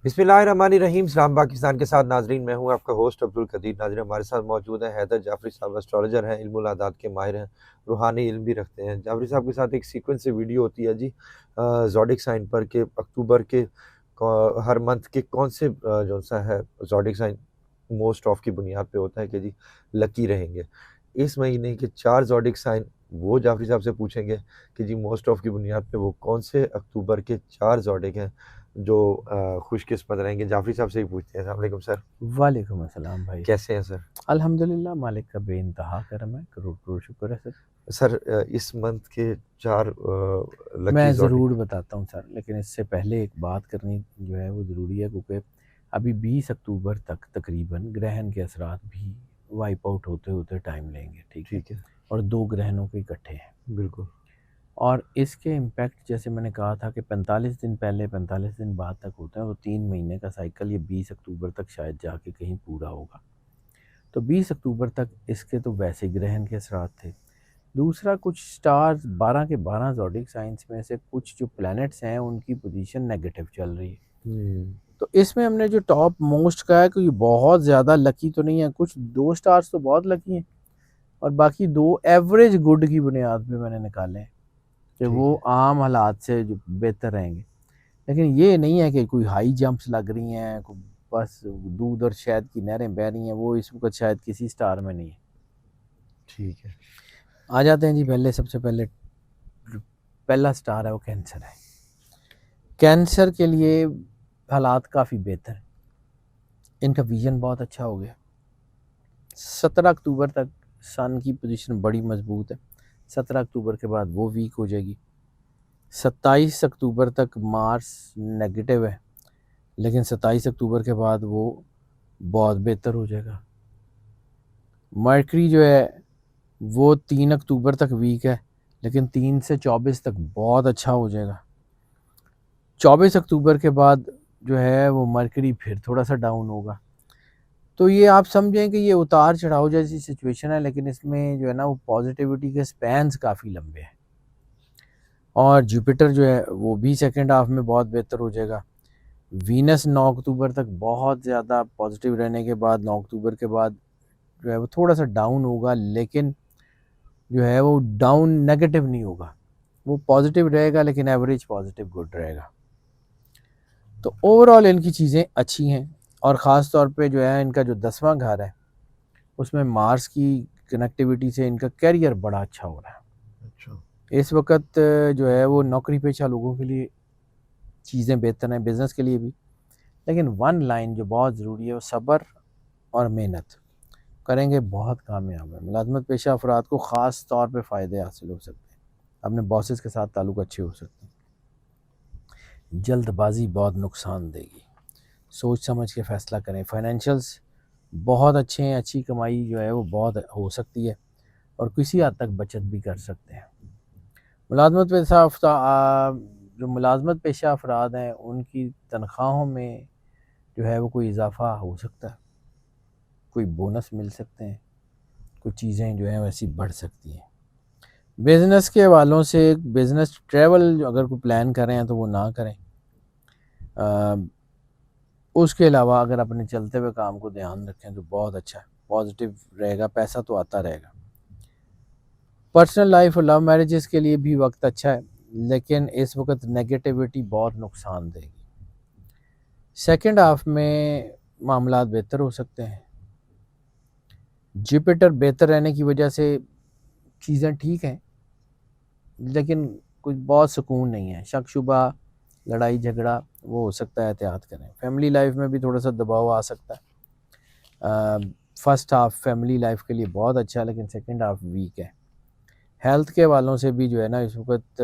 बिस्मिल्लाहिर्रहमानिर्रहीम। सलाम पाकिस्तान के साथ नाजरीन, मैं हूं आपका होस्ट अब्दुल कदीर। नाजरीन, हमारे साथ मौजूद हैं हैदर जाफरी साहब। एस्ट्रोलॉजर हैं, इल्मुल आदात के माहिर हैं, रूहानी इल्म भी रखते हैं। जाफरी साहब के साथ एक सीक्वेंस से वीडियो होती है जी ज़ोडिक साइन पर के अक्टूबर के हर मंथ के कौन से जो सा है ज़ोडिक साइन मोस्ट ऑफ की बुनियाद पे होता है कि जी लकी रहेंगे। इस महीने के 4 ज़ोडिक साइन वो जाफरी साहब से पूछेंगे कि जी मोस्ट ऑफ की बुनियाद पे वो कौन से अक्टूबर के 4 ज़ोडिक हैं जो खुशकिस्मत रहेंगे। जाफरी साहब से ही पूछते हैं। अस्सलाम वालेकुम सर, वालेकुम अस्सलाम भाई। कैसे हैं सर? अल्हम्दुलिल्लाह, मालिक का बेइंतहा करम है, करोड़ करोड़ शुक्र है सर। सर इस मंथ के 4 लकी मैं ज़ोडिक। ज़रूर बताता हूँ सर, लेकिन इससे पहले एक बात करनी जो है वो ज़रूरी है, क्योंकि अभी 20 अक्टूबर तक तकरीबन ग्रहण के असरात भी वाइप आउट होते होते टाइम लेंगे, ठीक है। ठीक है, और 2 ग्रहणों के इकट्ठे हैं, बिल्कुल। और इसके इम्पैक्ट जैसे मैंने कहा था कि 45 दिन पहले 45 दिन बाद तक होते हैं, वो 3 महीने का साइकिल ये 20 अक्टूबर तक शायद जाके कहीं पूरा होगा। तो 20 अक्टूबर तक इसके तो वैसे ग्रहण के असरात थे। दूसरा, कुछ स्टार्स 12 के 12 ज़ोडिक साइंस में से कुछ जो प्लैनेट्स हैं उनकी पोजीशन नेगेटिव चल रही है। हम्म, तो इसमें हमने जो टॉप मोस्ट का है कि ये बहुत ज़्यादा लकी तो नहीं है, कुछ 2 स्टार्स तो बहुत लकी हैं और बाकी 2 एवरेज गुड की बुनियाद पे मैंने निकाले हैं कि ठीक वो है। आम हालात से जो बेहतर रहेंगे। लेकिन ये नहीं है कि कोई हाई जंप्स लग रही हैं, बस दूध और शहद की नहरें बह रही हैं, वो इस वक्त शायद किसी स्टार में नहीं है। ठीक है। आ जाते हैं जी, पहले सबसे पहले पहला स्टार है वो कैंसर है। कैंसर के लिए हालात काफ़ी बेहतर हैं, इनका विजन बहुत अच्छा हो गया। 17 अक्टूबर तक सन की पोजीशन बड़ी मजबूत है, 17 अक्टूबर के बाद वो वीक हो जाएगी। 27 अक्टूबर तक मार्स नेगेटिव है, लेकिन 27 अक्टूबर के बाद वो बहुत बेहतर हो जाएगा। मर्करी जो है वो 3 अक्टूबर तक वीक है, लेकिन 3 से 24 तक बहुत अच्छा हो जाएगा। 24 अक्टूबर के बाद जो है वो मर्करी फिर थोड़ा सा डाउन होगा। तो ये आप समझें कि ये उतार चढ़ाव जैसी सिचुएशन है, लेकिन इसमें जो है ना वो पॉजिटिविटी के स्पैन्स काफ़ी लंबे हैं। और जुपिटर जो है वो भी सेकेंड हाफ में बहुत बेहतर हो जाएगा। वीनस 9 अक्टूबर तक बहुत ज़्यादा पॉजिटिव रहने के बाद 9 अक्टूबर के बाद जो है वो थोड़ा सा डाउन होगा, लेकिन जो है वो डाउन नेगेटिव नहीं होगा, वो पॉजिटिव रहेगा, लेकिन एवरेज पॉजिटिव गुड रहेगा। तो ओवरऑल इनकी चीज़ें अच्छी हैं, और ख़ास तौर पे जो है इनका जो 10वां घर है उसमें मार्स की कनेक्टिविटी से इनका कैरियर बड़ा अच्छा हो रहा है। अच्छा। इस वक्त जो है वो नौकरी पेशा लोगों के लिए चीज़ें बेहतर हैं, बिज़नेस के लिए भी। लेकिन वन लाइन जो बहुत ज़रूरी है वो सब्र और मेहनत करेंगे, बहुत कामयाब है। मुलाजमत पेशा अफराद को ख़ास तौर पे फ़ायदे हासिल हो सकते हैं, अपने बॉसेस के साथ ताल्लुक़ अच्छे हो सकते हैं। जल्दबाजी बहुत नुकसान देगी, सोच समझ के फ़ैसला करें। फाइनेंशियल्स बहुत अच्छे हैं, अच्छी कमाई जो है वो बहुत हो सकती है, और किसी हद तक बचत भी कर सकते हैं। मुलाजमत पेशा जो मुलाजमत पेशा अफराद हैं उनकी तनख्वाहों में जो है वो कोई इजाफ़ा हो सकता है, कोई बोनस मिल सकते हैं, कुछ चीज़ें जो हैं वैसी बढ़ सकती हैं। बिज़नेस के हवालों से बिज़नेस ट्रैवल अगर कोई प्लान कर रहे हैं तो वो ना करें। उसके अलावा अगर अपने चलते हुए काम को ध्यान रखें तो बहुत अच्छा है, पॉजिटिव रहेगा, पैसा तो आता रहेगा। पर्सनल लाइफ और लव मैरिजेस के लिए भी वक्त अच्छा है, लेकिन इस वक्त नेगेटिविटी बहुत नुकसान देगी। सेकंड हाफ में मामलात बेहतर हो सकते हैं। जुपिटर बेहतर रहने की वजह से चीज़ें ठीक हैं, लेकिन कुछ बहुत सुकून नहीं है। शक शुबा, लड़ाई झगड़ा वो हो सकता है, एहतियात करें। फैमिली लाइफ में भी थोड़ा सा दबाव आ सकता है। फर्स्ट हाफ फैमिली लाइफ के लिए बहुत अच्छा है, लेकिन सेकंड हाफ वीक है। हेल्थ के वालों से भी जो है ना इस वक्त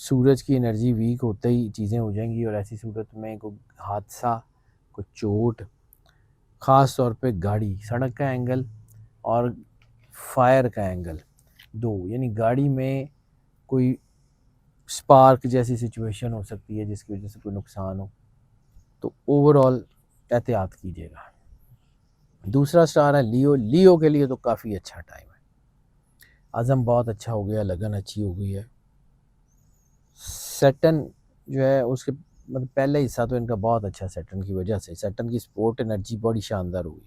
सूरज की एनर्जी वीक होते ही चीज़ें हो जाएंगी, और ऐसी सूरत में कोई हादसा, कोई चोट, ख़ास तौर पे गाड़ी सड़क का एंगल और फायर का एंगल, दो यानी गाड़ी में कोई स्पार्क जैसी सिचुएशन हो सकती है जिसकी वजह से कोई नुकसान हो। तो ओवरऑल एहतियात कीजिएगा। दूसरा स्टार है लियो। लियो के लिए तो काफ़ी अच्छा टाइम है, अज़म बहुत अच्छा हो गया, लगन अच्छी हो गई है। सैटर्न जो है उसके मतलब पहले हिस्सा तो इनका बहुत अच्छा सैटर्न की वजह से, सैटर्न की सपोर्ट एनर्जी बड़ी शानदार हुई।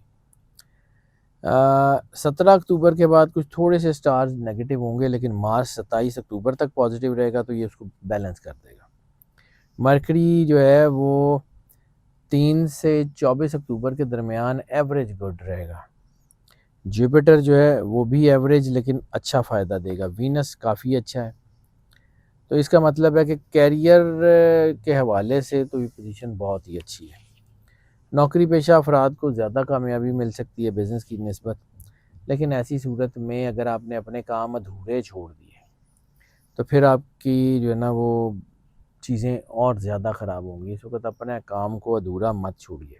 17 अक्टूबर के बाद कुछ थोड़े से स्टार्स नेगेटिव होंगे, लेकिन मार्च 27 अक्टूबर तक पॉजिटिव रहेगा, तो ये उसको बैलेंस कर देगा। मरकरी जो है वो 3 से 24 अक्टूबर के दरमियान एवरेज गुड रहेगा। जुपिटर जो है वो भी एवरेज लेकिन अच्छा फ़ायदा देगा। वीनस काफ़ी अच्छा है, तो इसका मतलब है कि कैरियर के हवाले से तो ये पोजीशन बहुत ही अच्छी है। नौकरी पेशा अफराद को ज़्यादा कामयाबी मिल सकती है बिज़नेस की निस्बत, लेकिन ऐसी सूरत में अगर आपने अपने काम अधूरे छोड़ दिए तो फिर आपकी जो है ना वो चीज़ें और ज़्यादा ख़राब होंगी। इस वक्त अपने काम को अधूरा मत छोड़िए,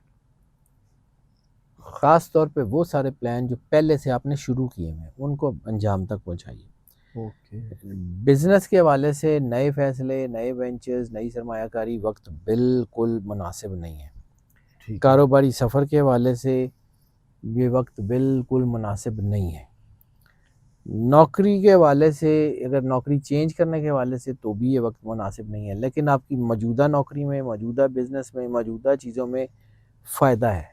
ख़ास तौर पे वो सारे प्लान जो पहले से आपने शुरू किए हैं उनको अंजाम तक पहुंचाइए। ओके। बिज़नेस के हवाले से नए फ़ैसले, नए वेंचर्स, नई सरमायाकारी वक्त बिल्कुल मुनासिब नहीं है। ठीक है। कारोबारी सफ़र के हवाले से ये वक्त बिल्कुल मुनासिब नहीं है। नौकरी के हवाले से, अगर नौकरी चेंज करने के हवाले से तो भी ये वक्त मुनासिब नहीं है, लेकिन आपकी मौजूदा नौकरी में, मौजूदा बिज़नेस में, मौजूदा चीज़ों में फ़ायदा है।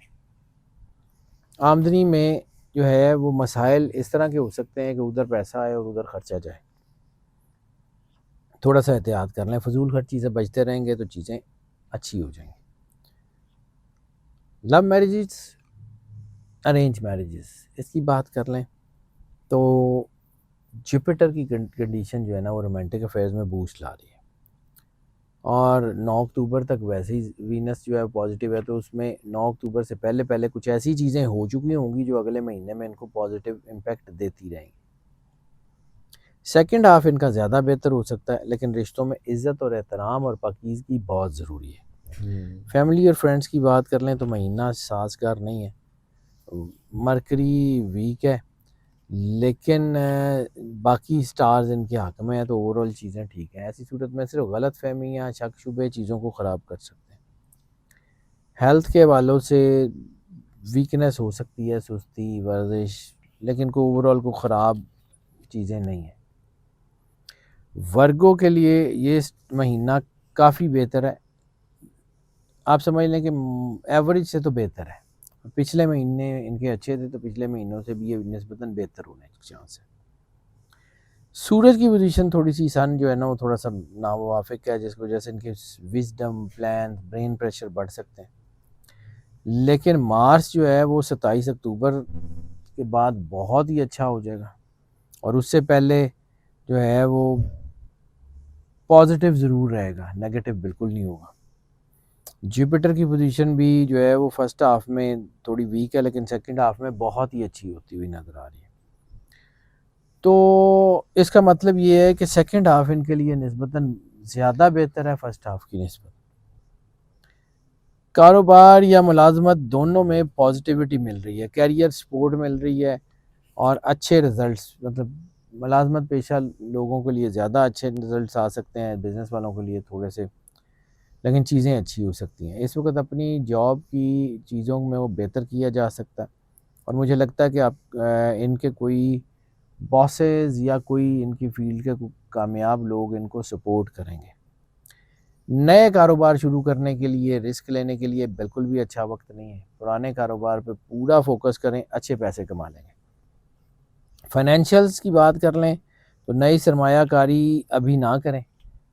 आमदनी में जो है वो मसाइल इस तरह के हो सकते हैं कि उधर पैसा आए और उधर खर्चा जाए। थोड़ा सा एहतियात कर लें, फजूल खर्ची से बचते रहेंगे तो चीज़ें अच्छी हो जाएंगी। लव मैरिजेस, अरेंज मैरिजेस, इसकी बात कर लें तो जुपिटर की कंडीशन जो है ना वो रोमांटिक अफेयर्स में बूस्ट ला रही है, और 9 अक्टूबर तक वैसे ही वीनस जो है पॉजिटिव है, तो उसमें 9 अक्टूबर से पहले पहले कुछ ऐसी चीज़ें हो चुकी होंगी जो अगले महीने में इनको पॉजिटिव इम्पैक्ट देती रहेंगी। सेकंड हाफ इनका ज़्यादा बेहतर हो सकता है, लेकिन रिश्तों में इज़्ज़त और एहतराम और पाकीज़गी बहुत ज़रूरी है। फैमिली और फ्रेंड्स की बात कर लें तो महीना साजगार नहीं है। मरकरी वीक है, लेकिन बाकी स्टार्स इनके हक में है, तो ओवरऑल चीज़ें ठीक हैं। ऐसी सूरत में सिर्फ गलत फहमी या शक शुबे चीज़ों को ख़राब कर सकते हैं। हेल्थ के हवालों से वीकनेस हो सकती है, सुस्ती, वर्जिश, लेकिन को ओवरऑल को ख़राब चीज़ें नहीं हैं। वर्गों के लिए ये महीना काफ़ी बेहतर है, आप समझ लें कि एवरेज से तो बेहतर है। पिछले महीने इनके अच्छे थे, तो पिछले महीनों से भी ये निस्बतन बेहतर होने की चांस है। सूरज की पोजीशन थोड़ी सी, सन जो है ना वो थोड़ा सा नामुवाफिक है, जिसकी वजह से इनके विजडम, प्लान, ब्रेन प्रेशर बढ़ सकते हैं। लेकिन मार्च जो है वो 27 अक्टूबर के बाद बहुत ही अच्छा हो जाएगा, और उससे पहले जो है वो पॉजिटिव ज़रूर रहेगा, नेगेटिव बिल्कुल नहीं होगा। जुपिटर की पोजीशन भी जो है वो फर्स्ट हाफ में थोड़ी वीक है, लेकिन सेकंड हाफ में बहुत ही अच्छी होती हुई नज़र आ रही है। तो इसका मतलब ये है कि सेकंड हाफ इनके लिए निस्बतन ज़्यादा बेहतर है फर्स्ट हाफ की निस्बत। कारोबार या मुलाजमत दोनों में पॉजिटिविटी मिल रही है, कैरियर सपोर्ट मिल रही है, और अच्छे रिजल्ट्स, मतलब मुलाजमत पेशा लोगों के लिए ज़्यादा अच्छे रिजल्ट्स आ सकते हैं, बिज़नेस वालों के लिए थोड़े से, लेकिन चीज़ें अच्छी हो सकती हैं। इस वक्त अपनी जॉब की चीज़ों में वो बेहतर किया जा सकता है, और मुझे लगता है कि आप इनके कोई बॉसेस या कोई इनकी फील्ड के कामयाब लोग इनको सपोर्ट करेंगे। नए कारोबार शुरू करने के लिए, रिस्क लेने के लिए बिल्कुल भी अच्छा वक्त नहीं है। पुराने कारोबार पे पूरा फोकस करें, अच्छे पैसे कमा लेंगे। फाइनेंशियल्स की बात कर लें तो नई सरमायाकारी अभी ना करें,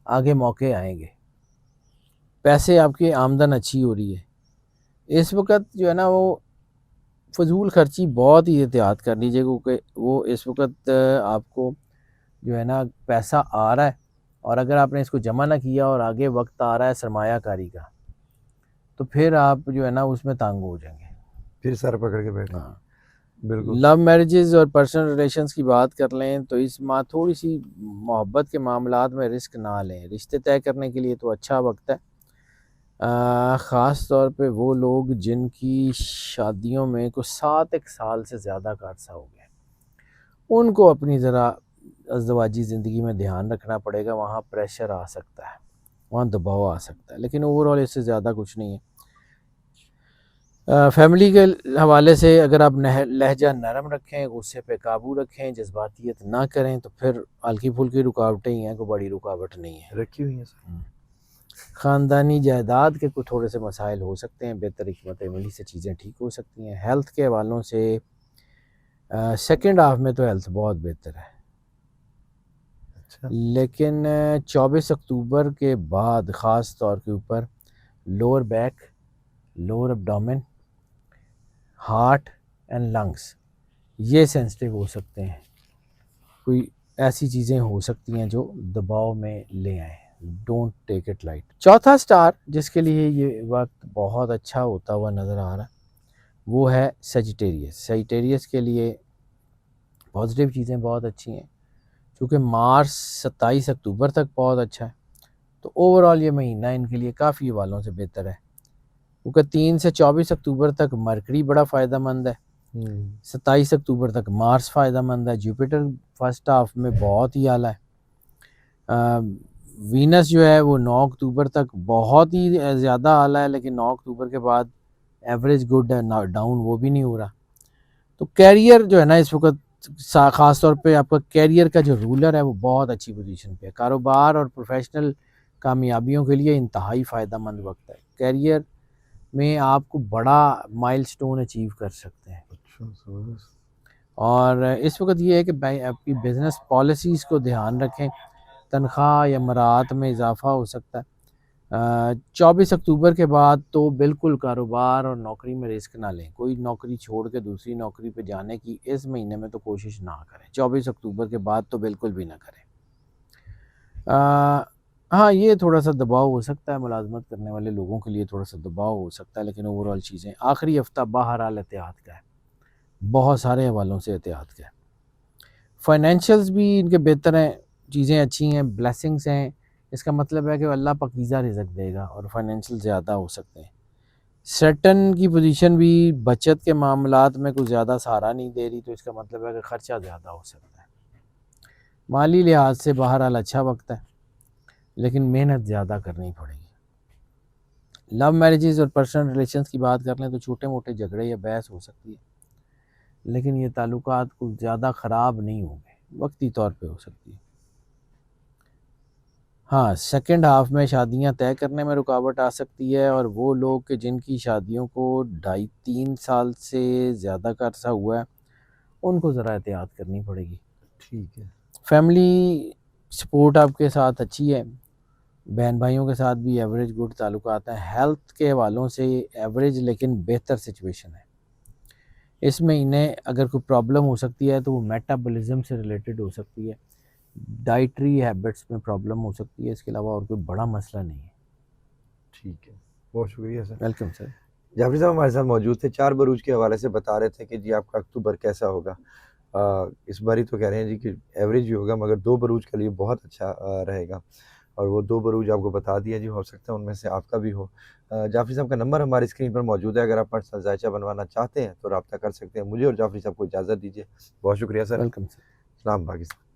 आगे मौके आएंगे। पैसे आपकी आमदन अच्छी हो रही है। इस वक्त जो है ना वो फजूल खर्ची बहुत ही एहतियात कर लीजिए, क्योंकि वो इस वक्त आपको जो है ना पैसा आ रहा है, और अगर आपने इसको जमा ना किया और आगे वक्त आ रहा है सरमायाकारी का, तो फिर आप जो है ना उसमें तंग हो जाएंगे। फिर सर पकड़ के बैठे। हाँ, बिल्कुल। लव मैरिजेस और पर्सनल रिलेशंस की बात कर लें तो इस माह थोड़ी सी मोहब्बत के मामलात में रिस्क ना लें। रिश्ते तय करने के लिए तो अच्छा वक्त है, ख़ास तौर पे वो लोग जिनकी शादियों में कुछ 7 एक साल से ज़्यादा का अर्सा हो गया, उनको अपनी ज़रा अज़दवाजी ज़िंदगी में ध्यान रखना पड़ेगा। वहाँ प्रेशर आ सकता है, वहाँ दबाव आ सकता है, लेकिन ओवरऑल इससे ज़्यादा कुछ नहीं है। फैमिली के हवाले से अगर आप लहजा नरम रखें, गुस्से पे काबू रखें, जज्बातियत ना करें, तो फिर हल्की फुल्की रुकावटें ही हैं, कोई बड़ी रुकावट नहीं है। रखी हुई है सर। ख़ानदानी जायदाद के कुछ थोड़े से मसाइल हो सकते हैं, बेहतर हिकमत अमली से चीज़ें ठीक हो सकती हैं। हेल्थ के हवालों से सेकंड हाफ में तो हेल्थ बहुत बेहतर है, अच्छा। लेकिन 24 अक्टूबर के बाद ख़ास तौर के ऊपर lower back, lower abdomen, heart and lungs ये सेंसिटिव हो सकते हैं। कोई ऐसी चीज़ें हो सकती हैं जो दबाव में ले आए। Don't take it light. चौथा स्टार जिसके लिए ये वक्त बहुत अच्छा होता हुआ नज़र आ रहा है वो है सेजिटेरियस। सेजिटेरियस के लिए पॉजिटिव चीज़ें बहुत अच्छी हैं, क्योंकि मार्च 27 अक्टूबर तक बहुत अच्छा है, तो ओवरऑल ये महीना इनके लिए काफ़ी हवालों से बेहतर है। क्योंकि 3 से 24 अक्टूबर तक मरकरी बड़ा फ़ायदेमंद है, 27 अक्टूबर तक मार्स फ़ायदेमंद है, जुपिटर फर्स्ट हाफ में बहुत ही आला है, वीनस जो है वो 9 अक्टूबर तक बहुत ही ज़्यादा आला है, लेकिन 9 अक्टूबर के बाद एवरेज गुड है, डाउन वो भी नहीं हो रहा। तो कैरियर जो है ना इस वक्त ख़ास तौर पे आपका कैरियर का जो रूलर है वो बहुत अच्छी पोजीशन पे है। कारोबार और प्रोफेशनल कामयाबियों के लिए इंतहाई फ़ायदेमंद वक्त है। कैरियर में आपको बड़ा माइलस्टोन अचीव कर सकते हैं। अच्छा, ज़बरदस्त। और इस वक्त ये है कि आपकी बिज़नेस पॉलिसीज़ को ध्यान रखें, तनख्वाह या मराहत में इजाफ़ा हो सकता है। 24 अक्टूबर के बाद तो बिल्कुल कारोबार और नौकरी में रिस्क ना लें। कोई नौकरी छोड़ के दूसरी नौकरी पे जाने की इस महीने में तो कोशिश ना करें। 24 अक्टूबर के बाद तो बिल्कुल भी ना करें। हाँ, ये थोड़ा-सा दबाव हो सकता है, मुलाज़मत करने वाले लोगों के लिए थोड़ा-सा दबाव हो सकता है, लेकिन ओवरऑल चीज़ें आखिरी हफ़्ता बहरहाल एहतियात का है। बहुत सारे हवालों से एहतियात का है। फाइनेंशियल्स भी इनके बेहतर हैं, चीज़ें अच्छी हैं, ब्लेसिंग्स हैं। इसका मतलब है कि अल्लाह पाकीज़ा रिज़्क देगा और फाइनेंशियल ज़्यादा हो सकते हैं। सैटर्न की पोजीशन भी बचत के मामलात में कुछ ज़्यादा सहारा नहीं दे रही, तो इसका मतलब है कि ख़र्चा ज़्यादा हो सकता है। माली लिहाज से बहरहाल अच्छा वक्त है, लेकिन मेहनत ज़्यादा करनी पड़ेगी। लव मैरिजेज़ और पर्सनल रिलेशंस की बात कर लें तो छोटे-मोटे झगड़े या बहस हो सकती है, लेकिन ये ताल्लुकात कुछ ज़्यादा ख़राब नहीं होंगे, वक्ती तौर पे हो सकती है। हाँ, सेकंड हाफ में शादियां तय करने में रुकावट आ सकती है, और वो लोग कि जिनकी शादियों को 2.5-3 साल से ज़्यादा का अरसा हुआ है, उनको ज़रा एहतियात करनी पड़ेगी। ठीक है। फैमिली सपोर्ट आपके साथ अच्छी है, बहन भाइयों के साथ भी एवरेज गुड ताल्लुकात हैं। हेल्थ के हवालों से एवरेज लेकिन बेहतर सिचुएशन है। इस महीने अगर कोई प्रॉब्लम हो सकती है तो वो मेटाबॉलिज्म से रिलेटेड हो सकती है, डाइटरी हैबिट्स में प्रॉब्लम हो सकती है, इसके अलावा और कोई बड़ा मसला नहीं है। ठीक है, बहुत शुक्रिया सर। Welcome sir. जाफ़री साहब हमारे साथ मौजूद थे, 4 बरूज के हवाले से बता रहे थे कि जी आपका अक्टूबर कैसा होगा। इस बारी तो कह रहे हैं जी कि एवरेज ही होगा, मगर 2 बरूज के लिए बहुत अच्छा रहेगा, और वो 2 बरूज आपको बता दिया जी, हो सकता है उनमें से आपका भी हो। जाफ़री साहब का नंबर हमारी स्क्रीन पर मौजूद है, अगर आप पर्सनल जायचा बनवाना चाहते हैं तो राब्ता कर सकते हैं। मुझे और जाफ़री साहब को इजाज़त दीजिए। बहुत शुक्रिया सर। Welcome sir. सलाम पाकिस्तान।